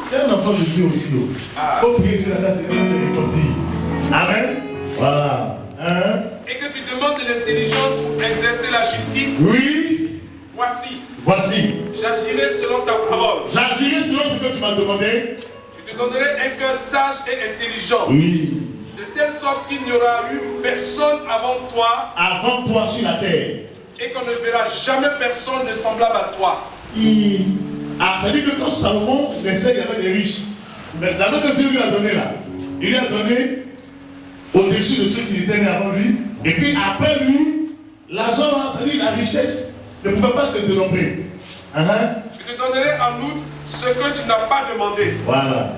C'est un enfant de Dieu aussi. Il faut prier Dieu là, c'est comme ça. Amen. Voilà. Hein? Et que tu demandes de l'intelligence pour exercer la justice. Oui. Voici. J'agirai selon ta parole. J'agirai selon ce que tu m'as demandé. Je te donnerai un cœur sage et intelligent. Oui. De telle sorte qu'il n'y aura eu personne avant toi. Avant toi sur la terre. Et qu'on ne verra jamais personne de semblable à toi. Ah, ça veut dire que quand Salomon naissait, il y avait des riches. Mais d'abord que Dieu lui a donné là, il lui a donné au-dessus de ceux qui étaient nés avant lui. Et puis après lui, l'argent là, c'est-à-dire la richesse, ne pouvait pas se dénommer. Je te donnerai en outre ce que tu n'as pas demandé. Voilà.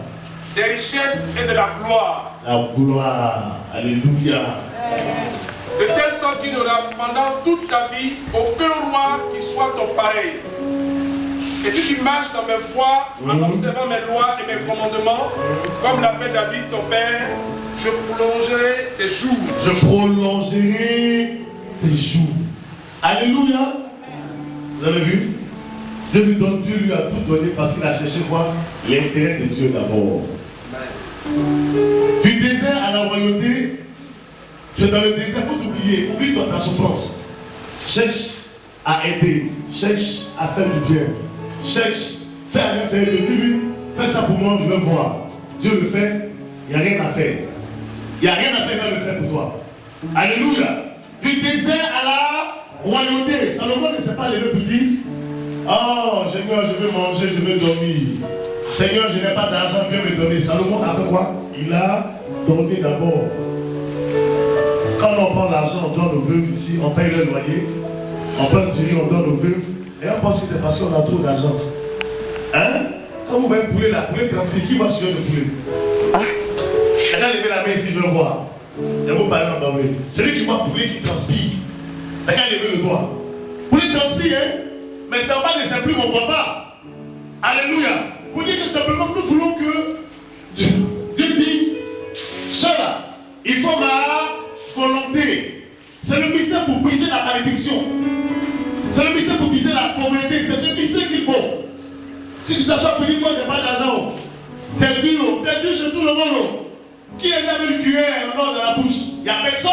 Des richesses et de la gloire. La gloire. Alléluia. De telle sorte qu'il n'y aura pendant toute ta vie aucun roi qui soit ton pareil. Et si tu marches dans mes voies, en observant mes lois et mes commandements, comme l'a fait David ton père, je prolongerai tes jours. Je prolongerai tes jours. Alléluia. Vous avez vu? Dieu lui a tout donné parce qu'il a cherché quoi? L'intérêt de Dieu d'abord. Du désert à la royauté, tu es dans le désert, il faut t'oublier. Oublie ta souffrance. Cherche à aider. Cherche à faire du bien. Cherche. Fais rien, c'est Dieu. Dis-lui, fais ça pour moi, je vais voir. Dieu le fait, il n'y a rien à faire. Il n'y a rien à faire, il va le faire pour toi. Alléluia. Du désert à la royauté. Salomon ne s'est pas levé pour dire, oh Seigneur, je veux manger, je veux dormir. Seigneur, je n'ai pas d'argent, viens me donner. Salomon a fait quoi? Il a donné d'abord. Quand on prend l'argent, on donne aux veuves ici, on paye le loyer, on prend du riz, on donne aux veuves, et on pense que c'est parce qu'on a trop d'argent. Hein? Quand vous voyez le poulet, la poulet transfère, qui va suivre le poulet? Elle a levé la main ici, je veux voir. Et vous parlez en anglais. Celui qui voit le poulet qui transpire, elle a levé le doigt. Poulet transpire, hein? Mais ça va ne plus on ne voit pas. Alléluia. Pour dire que simplement nous voulons que Dieu dise, cela, il faut ma Qui est né avec une cuillère en or dans la bouche? Il n'y a personne.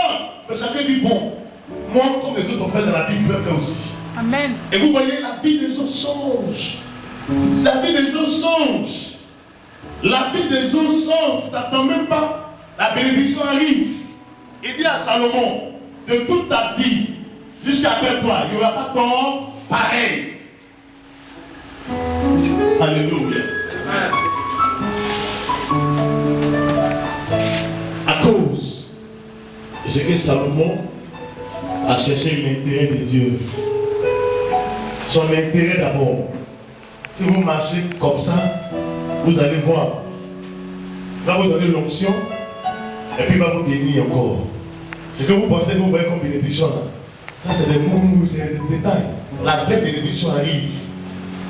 Mais chacun dit bon, moi, comme les autres ont fait dans la Bible, je vais faire aussi. Amen. Et vous voyez, la vie des gens change. La vie des gens change. La vie des gens change. Tu n'attends même pas. La bénédiction arrive. Il dit à Salomon, de toute ta vie, jusqu'après toi, il n'y aura pas tort pareil. Alléluia. Amen. À cause de ce que Salomon a cherché l'intérêt de Dieu. Son intérêt d'abord. Si vous marchez comme ça, vous allez voir. Il va vous donner l'onction et puis il va vous bénir encore. Ce que vous pensez que vous voyez comme bénédiction là, ça c'est des mots, c'est des détails. La vraie bénédiction arrive.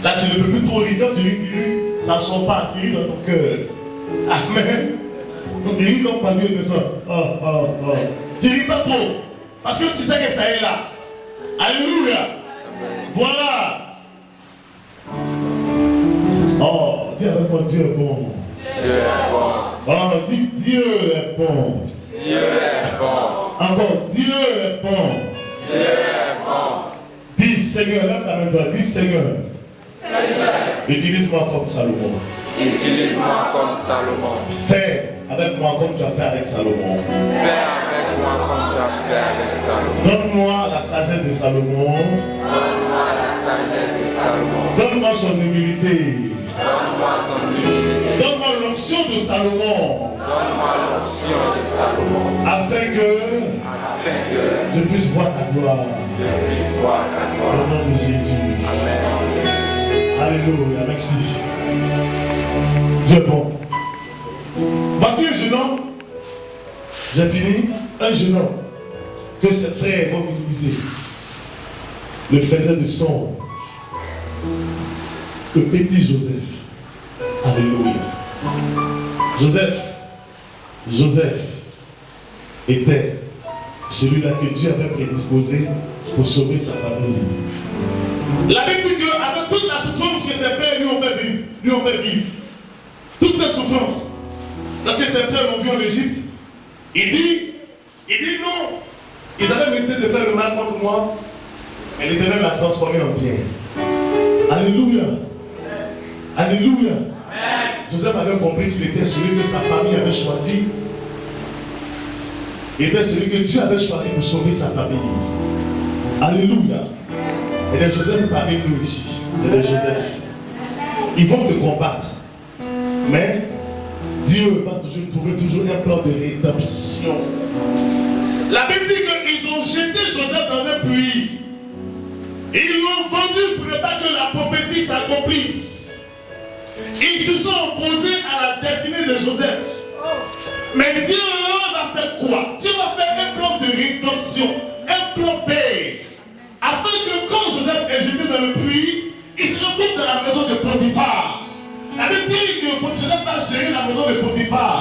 Là tu ne peux plus trop rire, quand tu ris, ça ne sort pas, c'est rire dans ton cœur. Amen. Donc tu ris comme pas Dieu que ça. Tu ris pas trop. Parce que tu sais que ça est là. Alléluia. Voilà. Oh, dis avec moi, Dieu est bon. Dieu est bon. Oh, dis Dieu est bon. Dieu est bon. Encore, Dieu est bon. Dieu est bon. Dis Seigneur, lève ta main droite, dis Seigneur. Seigneur, Utilise-moi comme Salomon. utilise-moi comme Salomon. Fais avec moi comme tu as fait avec Salomon. Fais avec moi comme tu as fait avec Salomon. Donne-moi la sagesse de Salomon. Donne-moi la sagesse de Salomon. Donne-moi son humilité. Donne-moi son humilité. Donne-moi l'onction de Salomon. Donne-moi l'onction de Salomon. Afin que je puisse voir ta gloire. Je puisse voir ta gloire. Au nom de Jésus. Amen. Alléluia. Merci. Dieu est bon. Voici un jeune homme. J'ai fini. Un jeune homme que ses frères vont utiliser. Le faisait de songe. Le petit Joseph. Alléluia. Joseph était celui-là que Dieu avait prédisposé pour sauver sa famille. La Bible dit qu'avec toute la souffrance que ses frères lui ont fait vivre, toute cette souffrance, lorsque ses frères l'ont vu en Égypte, il dit non, ils avaient mérité de faire le mal contre moi, mais l'Éternel l'a transformé en bien. Alléluia. Alléluia. Joseph avait compris qu'il était celui que sa famille avait choisi. Il était celui que Dieu avait choisi pour sauver sa famille. Alléluia. Et les Joseph parmi nous ici. Et les Joseph. Ils vont te combattre. Mais Dieu va toujours trouver un plan de rédemption. La Bible dit qu'ils ont jeté Joseph dans un puits. Ils l'ont vendu pour ne pas que la prophétie s'accomplisse. Ils se sont opposés à la destinée de Joseph. Mais Dieu va faire quoi? Dieu va faire un plan de rédemption, un plan paix. Afin que quand Joseph est jeté dans le puits, il se retrouve dans la maison de Potiphar. La Bible dit que Joseph va gérer la maison de Potiphar.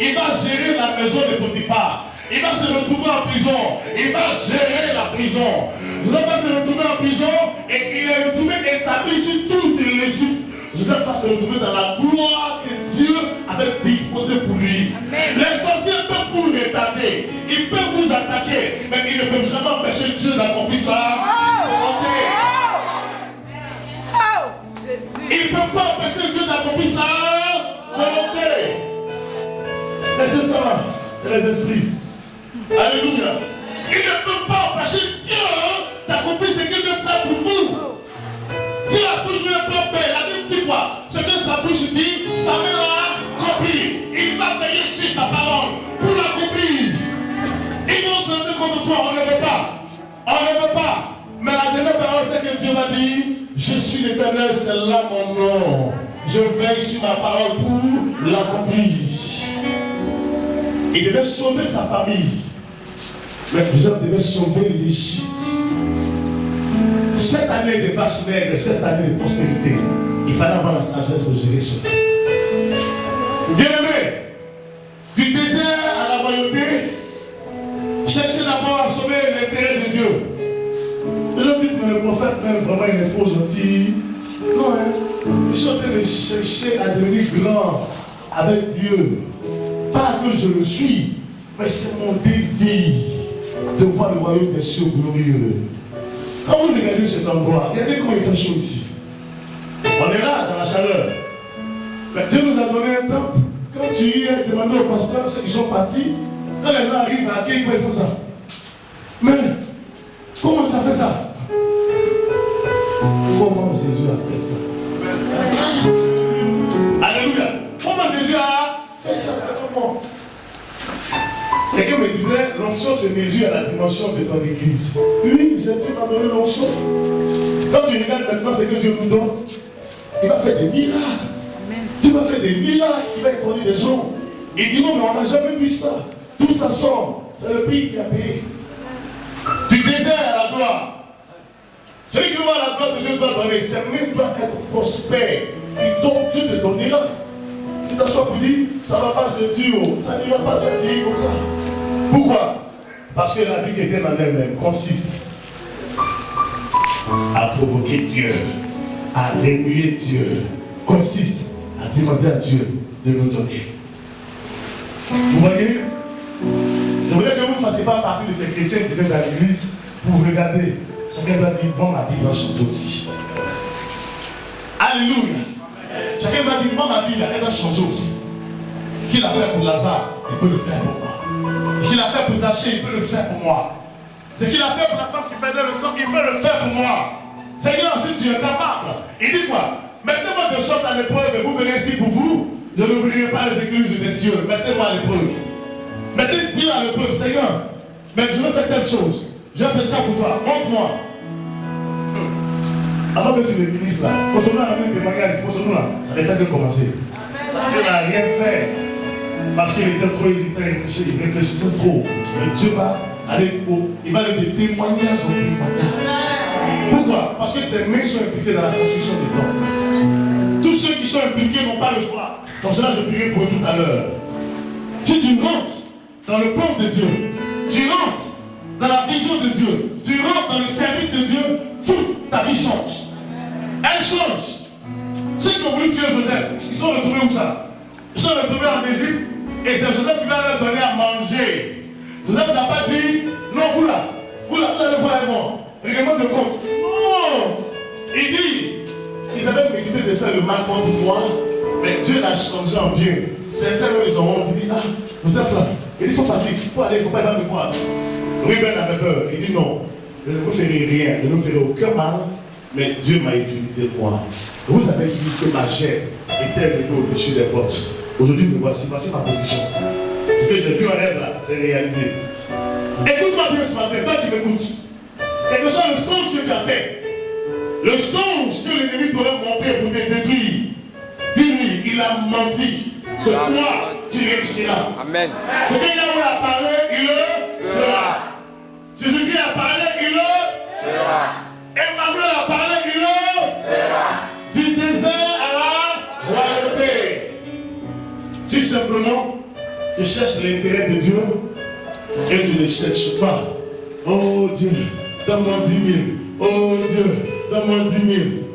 Il va gérer la maison de Potiphar. Il va se retrouver en prison. Il va gérer la prison. Joseph va se retrouver en prison et qu'il est retrouvé établi sur toute l'Égypte. Joseph va se retrouver dans la gloire que Dieu avait disposée pour lui. Amen. Les sorciers peuvent vous retarder. Ils peuvent vous attaquer. Mais ils ne peuvent jamais empêcher Dieu d'accomplir sa volonté. Ils ne peuvent pas empêcher Dieu d'accomplir sa volonté. Et c'est ça, c'est les esprits. Alléluia. Ils ne peuvent pas empêcher Dieu d'accomplir ce qu'il veut faire pour vous. Dieu a toujours un plan paix. La Bible dit quoi? Ce que sa bouche dit, sa main l'a accompli. Il va veiller sur sa parole pour l'accomplir. Ils vont se lever contre toi, on ne veut pas. On ne veut pas. Mais la dernière parole, c'est que Dieu va dire, je suis l'Éternel, c'est là mon nom. Je veille sur ma parole pour l'accomplir. Il devait sauver sa famille. Mais Joseph devait sauver l'Égypte. Cette année de vaches maigres, cette année de prospérité, il fallait avoir la sagesse pour gérer cela. Bien-aimé, du désert à la royauté, cherchez d'abord à sauver l'intérêt de Dieu. Les gens disent, mais le prophète, même vraiment, il est trop gentil. Non, hein? Je suis en train de chercher à devenir grand avec Dieu. Pas que je le suis, mais c'est mon désir de voir le royaume des cieux glorieux. Quand vous regardez cet endroit, regardez comment il fait chaud ici. On est là dans la chaleur. Mais Dieu nous a donné un temps. Quand tu y es, demandé au pasteur, ceux qui sont partis, quand les gens arrivent à quel point ils font ça. Mais comment tu as fait ça? Comment Jésus a fait ça? Alléluia. Comment Jésus a fait ça? C'est comment? Quelqu'un me disait, l'onction se mesure à la dimension de ton église. Oui, Jésus m'a donné l'onction. Quand tu regardes maintenant ce que Dieu nous donne, il va faire des miracles. Dieu va faire des miracles, il va étonner les gens. Il dit non, mais on n'a jamais vu ça. Tout ça sort. C'est le pays qui a payé. Du désert à la gloire. Celui qui va à la gloire de Dieu doit donner. C'est lui qui doit être prospère. Et donc Dieu te donnera. Tu t'assois pour dire, ça ne va pas se dire, ça n'ira pas te vieillir comme ça. Pourquoi? Parce que la vie qui était dans elle-même consiste à provoquer Dieu, à remuer Dieu, consiste à demander à Dieu de nous donner. Vous voyez? Je voulais que vous ne fassiez pas partie de ces chrétiens qui viennent dans l'église pour regarder. Chacun doit dire, bon, ma vie doit changer aussi. Alléluia. Chacun doit dire, bon, ma vie, elle doit changer aussi. Qu'il a fait pour Lazare, il peut le faire pour moi. Ce qu'il a fait pour Zachée, il peut le faire pour moi. Ce qu'il a fait pour la femme qui perdait le sang, il peut le faire pour moi. Seigneur, si tu es capable, il dit quoi? Mettez-moi de sorte à l'épreuve et vous venez ici pour vous. Je n'ouvrirai pas les églises des cieux. Mettez-moi à l'épreuve. Mettez Dieu à l'épreuve, Seigneur. Mais je veux faire telle chose. Je vais faire ça pour toi. Montre-moi. Avant que tu me finisses là, posons-nous à la même témoignage. Posons-nous là. Ça n'est fait que commencer. Dieu n'a rien fait. Parce qu'il était trop hésitant, il réfléchissait trop. Mais Dieu va aller il va aller de témoignage en témoignage. Pourquoi? Parce que ses mains sont impliquées dans la construction des plans. Tous ceux qui sont impliqués n'ont pas le choix. Comme cela, je priais pour eux tout à l'heure. Si tu rentres dans le plan de Dieu, tu rentres dans la vision de Dieu, tu rentres dans le service de Dieu, ta vie change. Elle change. Ceux qui ont voulu tuer Joseph, ils sont retrouvés où ça? Ils sont retrouvés en Égypte et c'est Joseph qui va leur donner à manger. Joseph n'a pas dit, non, vous allez voir un mort. Règlement de compte. Non. Il dit, ils avaient médité de faire le mal contre moi, mais Dieu l'a changé en bien. Certains, ils ont honte. Il dit, ah, Joseph là, il dit, il faut partir, il faut aller, il ne faut pas aller me voir. Ruben avait peur. Il dit, non, je ne vous ferai rien, je ne vous ferai aucun mal, mais Dieu m'a utilisé moi. Vous avez dit que ma chair était élevée au-dessus des vôtres. Aujourd'hui, me voici ma position. Ce que j'ai vu en rêve là, c'est réalisé. Écoute-moi bien ce matin, toi qui m'écoutes. Quel que soit le songe que tu as fait, le songe que l'ennemi t'aurait montré pour te détruire, dis-lui, il a menti, que toi, tu réussiras. Amen. Ce que Yahweh a parlé, il le fera. Jésus-Christ a parlé, il le fera. Emmanuel a parlé, il le fera. Du désert à la royauté. Si simplement tu cherches l'intérêt de Dieu et tu ne cherches pas, oh Dieu, donne-moi 10 000. Oh Dieu, donne-moi 10 000.